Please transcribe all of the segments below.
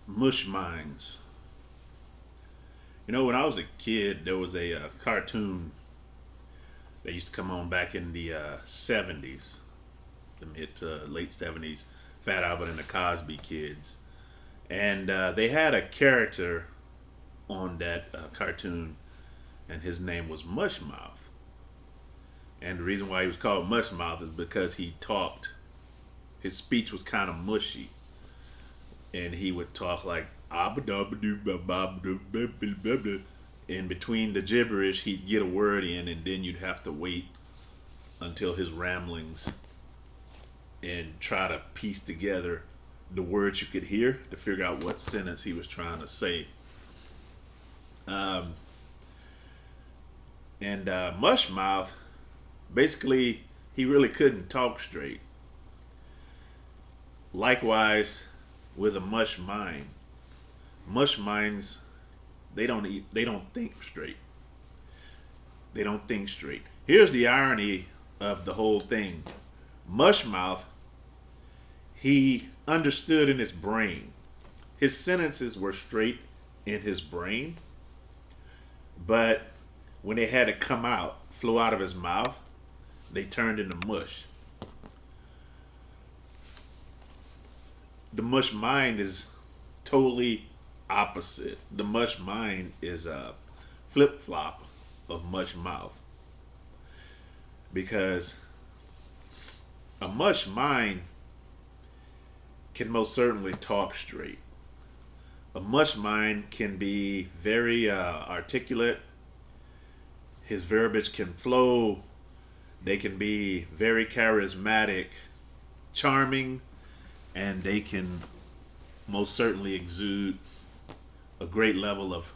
Mush Minds. You know, when I was a kid, there was a cartoon that used to come on back in the 70s, the mid to late 70s, Fat Albert and the Cosby Kids. And they had a character on that cartoon, and his name was Mush Mouth. And the reason why he was called Mush Mouth is because he talked, his speech was kind of mushy. And he would talk like, in between the gibberish, he'd get a word in, and then you'd have to wait until his ramblings and try to piece together the words you could hear to figure out what sentence he was trying to say. Um, and Mushmouth, basically, he really couldn't talk straight. Likewise, with a mush mind, mush minds they don't think straight. They don't think straight. Here's the irony of the whole thing. Mushmouth, he understood in his brain. His sentences were straight in his brain, but when they had to come out, flow out of his mouth, they turned into mush. The mush mind is totally opposite. The mush mind is a flip flop of mush mouth, because a mush mind can most certainly talk straight. A mush mind can be very articulate. His verbiage can flow. They can be very charismatic, charming, and they can most certainly exude a great level of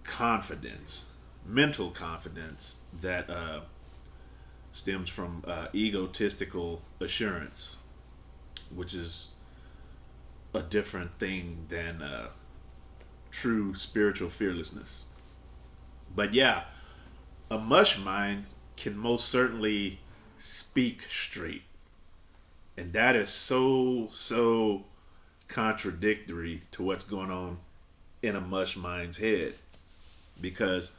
confidence, mental confidence that stems from egotistical assurance, which is a different thing than true spiritual fearlessness. But yeah, a mush mind can most certainly speak straight. And that is so contradictory to what's going on in a mush mind's head. Because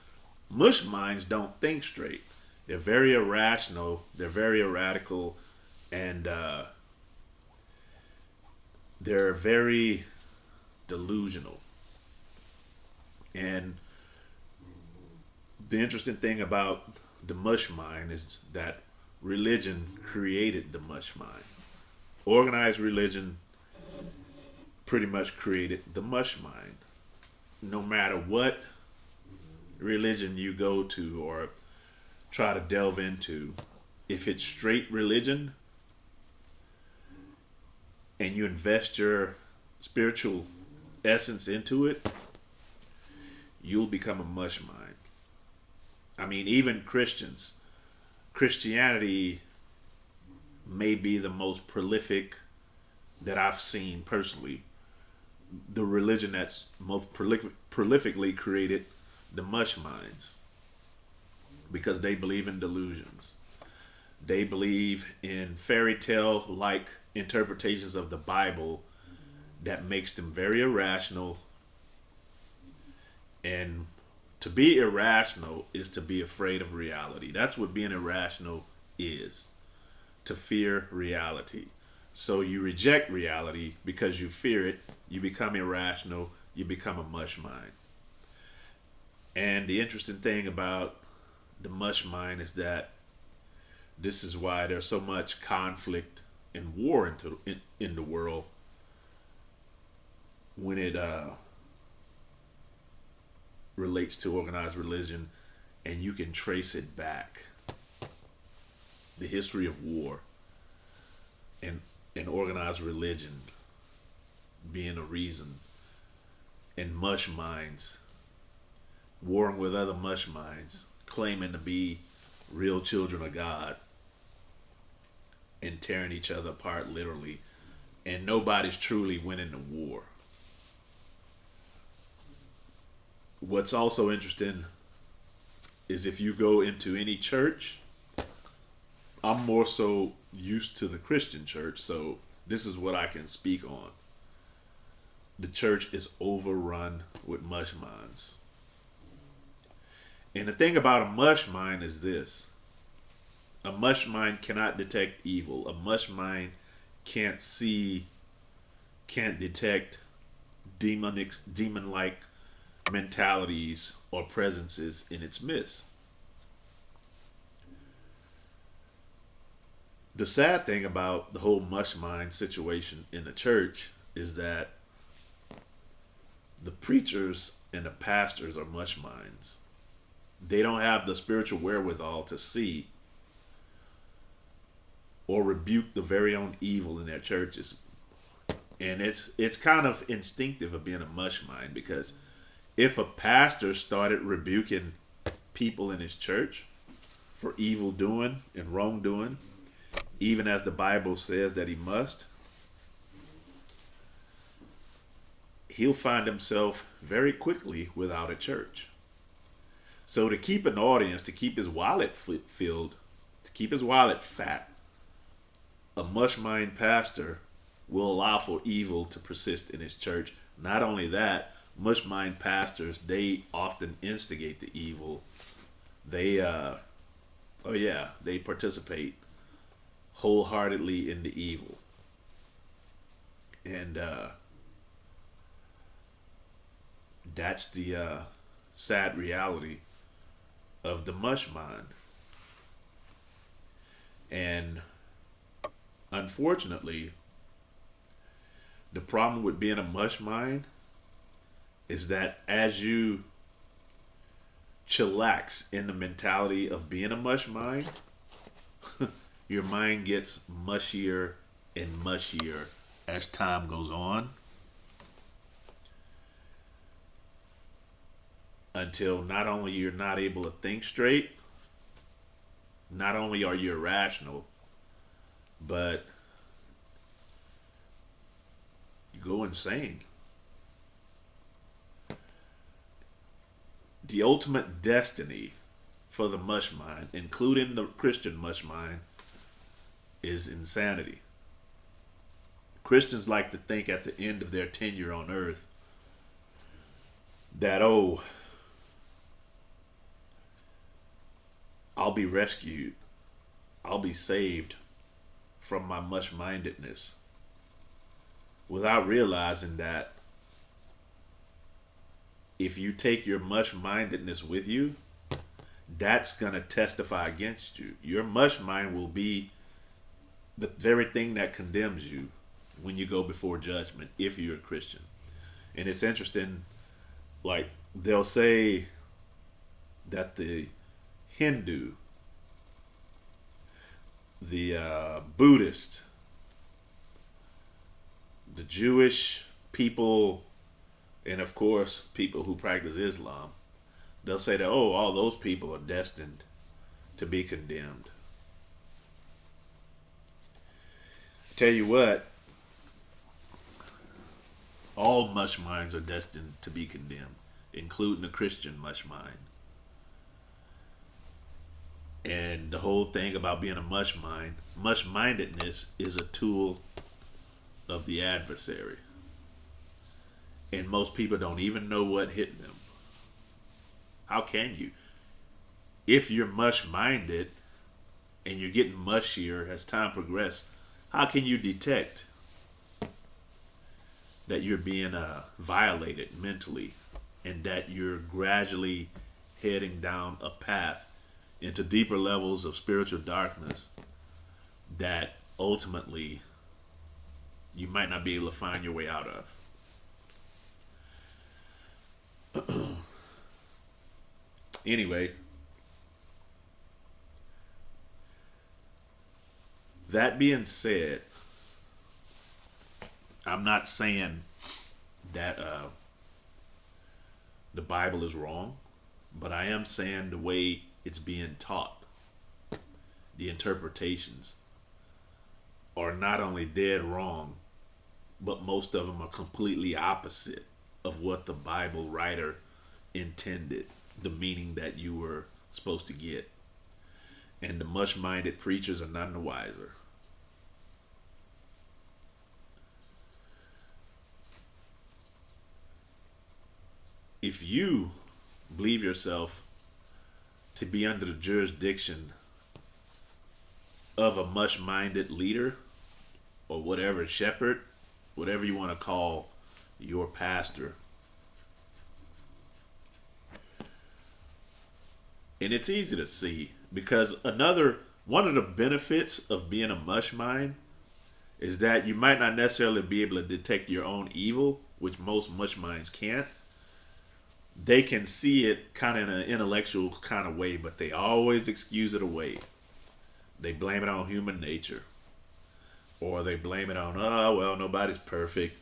mush minds don't think straight. They're very irrational, they're very radical, and they're very delusional. And the interesting thing about the mush mind is that religion created the mush mind. Organized religion pretty much created the mush mind. No matter what religion you go to or try to delve into, if it's straight religion and you invest your spiritual essence into it, you'll become a mush mind. I mean, even Christians, Christianity may be the most prolific that I've seen personally. The religion that's most prolifically created the mush minds, because they believe in delusions. They believe in fairy tale like interpretations of the Bible that makes them very irrational. And to be irrational is to be afraid of reality. That's what being irrational is, to fear reality. So you reject reality because you fear it. You become irrational. You become a mush mind. And the interesting thing about the mush mind is that this is why there's so much conflict and war in the world when it relates to organized religion, and you can trace it back. The history of war and organized religion being a reason, and mush minds warring with other mush minds, claiming to be real children of God and tearing each other apart literally, and nobody's truly winning the war. What's also interesting is if you go into any church, I'm more so used to the Christian church, so this is what I can speak on. the church is overrun with mush minds. And the thing about a mush mind is this: a mush mind cannot detect evil. A mush mind can't see, can't detect demon like mentalities or presences in its midst. The sad thing about the whole mush mind situation in the church is that the preachers and the pastors are mush minds. They don't have the spiritual wherewithal to see or rebuke the very own evil in their churches. And it's kind of instinctive of being a mush mind, because if a pastor started rebuking people in his church for evil doing and wrongdoing, even as the Bible says that he must, he'll find himself very quickly without a church. So to keep an audience, to keep his wallet filled, to keep his wallet fat, a mush mind pastor will allow for evil to persist in his church. Not only that, mush mind pastors, they often instigate the evil. They they participate wholeheartedly in the evil. And that's the sad reality of the mush mind. And unfortunately, the problem with being a mush mind is that as you chillax in the mentality of being a mush mind, your mind gets mushier and mushier as time goes on, until not only you're not able to think straight, not only are you irrational, but you go insane. The ultimate destiny for the mush mind, including the Christian mush mind, is insanity. Christians like to think at the end of their tenure on earth that, oh, I'll be rescued, I'll be saved from my much mindedness, without realizing that if you take your much mindedness with you, that's going to testify against you. Your much mind will be the very thing that condemns you when you go before judgment, if you're a Christian. And it's interesting, like, they'll say that the Hindu, the Buddhist, the Jewish people, and of course people who practice Islam, they'll say that, oh, all those people are destined to be condemned. Tell you what, all mush minds are destined to be condemned, including the Christian mush mind. And the whole thing about being a mush mind, mush mindedness is a tool of the adversary. And most people don't even know what hit them. How can you? If you're mush minded and you're getting mushier as time progresses, how can you detect that you're being violated mentally, and that you're gradually heading down a path into deeper levels of spiritual darkness that ultimately you might not be able to find your way out of? Anyway, that being said, I'm not saying that the Bible is wrong, but I am saying the way it's being taught, the interpretations, are not only dead wrong, but most of them are completely opposite of what the Bible writer intended, the meaning that you were supposed to get. And the much-minded preachers are none the wiser. if you believe yourself to be under the jurisdiction of a much-minded leader or whatever, shepherd, whatever you want to call your pastor. And it's easy to see because one of the benefits of being a mush mind is that you might not necessarily be able to detect your own evil, which most mush minds can't. They can see it kind of in an intellectual kind of way, but they always excuse it away. They blame it on human nature. Or they blame it on, oh, well, nobody's perfect.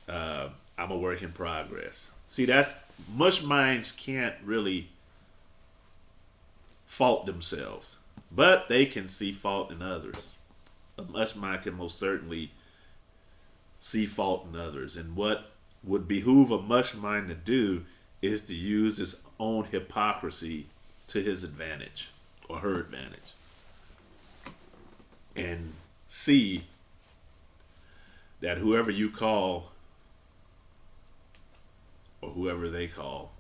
I'm a work in progress. See, mush minds can't really fault themselves, but they can see fault in others. A mush mind can most certainly see fault in others. And what would behoove a mush mind to do is to use his own hypocrisy to his advantage or her advantage. And see that whoever you call or whoever they call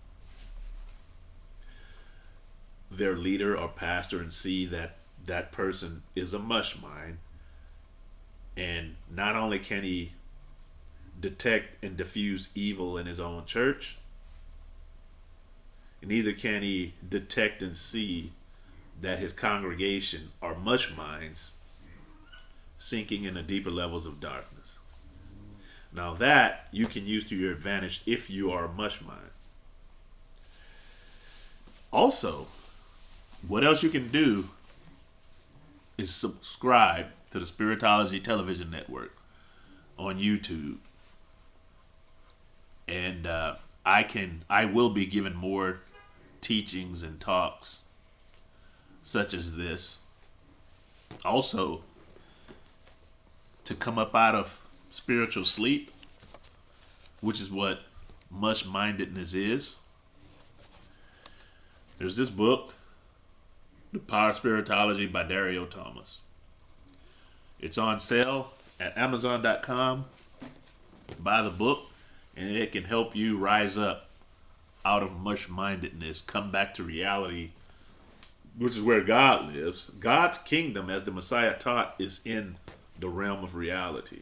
their leader or pastor, and see that that person is a mush mind, and not only can he detect and diffuse evil in his own church, neither can he detect and see that his congregation are mush minds sinking into deeper levels of darkness. Now that you can use to your advantage if you are a mush mind. Also, what else you can do is subscribe to the Spiritology television network on YouTube. And I will be giving more teachings and talks such as this. Also, to come up out of spiritual sleep, which is what much-mindedness is. There's this book, The Power of Spiritology by Dario Thomas. It's on sale at Amazon.com. Buy the book, and it can help you rise up out of much-mindedness, come back to reality, which is where God lives. God's kingdom, as the Messiah taught, is in the realm of reality.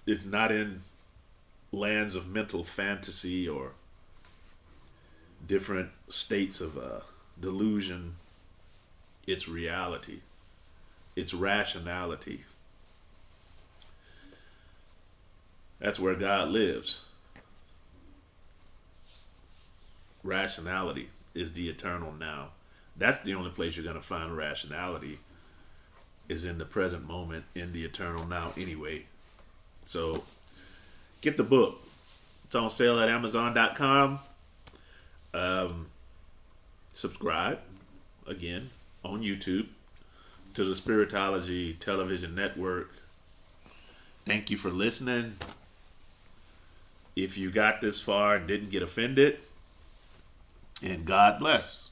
It's not in lands of mental fantasy or different states of delusion. It's reality. It's rationality. That's where God lives. Rationality is the eternal now. That's the only place you're going to find rationality, is in the present moment, in the eternal now anyway. So get the book. It's on sale at Amazon.com. Subscribe, again, on YouTube to the Spiritology television network. Thank you for listening. If you got this far and didn't get offended, and God bless.